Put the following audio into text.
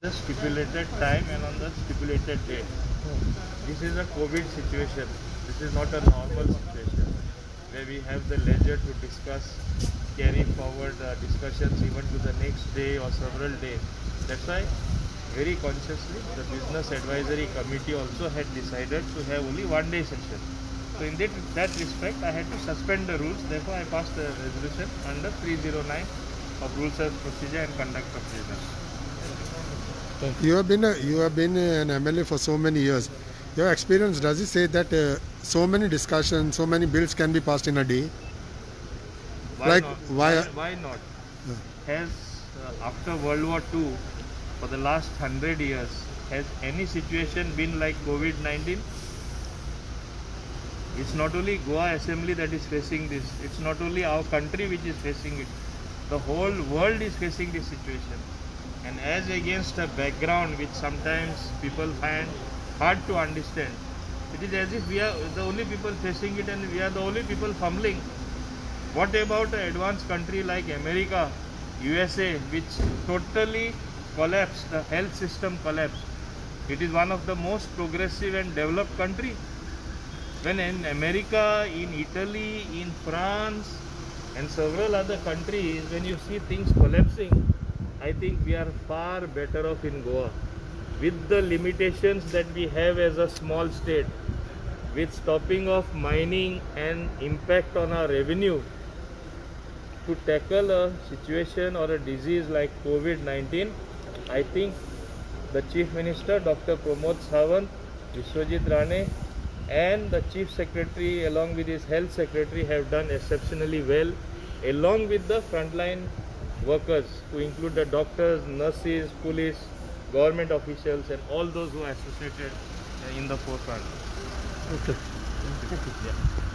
the stipulated time and on the stipulated date. This is a COVID situation. This is not a normal situation where we have the leisure to discuss, carry forward discussions even to the next day or several days. That's why very consciously the Business Advisory Committee also had decided to have only one day session. So in that respect, I had to suspend the rules. Therefore, I passed a resolution under 309 of Rules of Procedure and Conduct of Business. You have been an MLA for so many years. Your experience, does it say that so many discussions, so many bills can be passed in a day? Why not? Why not? Has after World War II, for the last 100 years, has any situation been like COVID-19? It's not only Goa Assembly that is facing this. It's not only our country which is facing it. The whole world is facing this situation. And as against a background which sometimes people find hard to understand, it is as if we are the only people facing it and we are the only people fumbling. What about an advanced country like America, USA, which totally collapsed, the health system collapsed? It is one of the most progressive and developed country. When in America, in Italy, in France, and several other countries, when you see things collapsing, I think we are far better off in Goa. With the limitations that we have as a small state, with stopping of mining and impact on our revenue, to tackle a situation or a disease like COVID-19, I think the Chief Minister, Dr. Pramod Sawant, Vishwajit Rane, and the Chief Secretary along with his Health Secretary have done exceptionally well, along with the frontline workers who include the doctors, nurses, police, government officials and all those who are associated in the forefront. Okay. Yeah.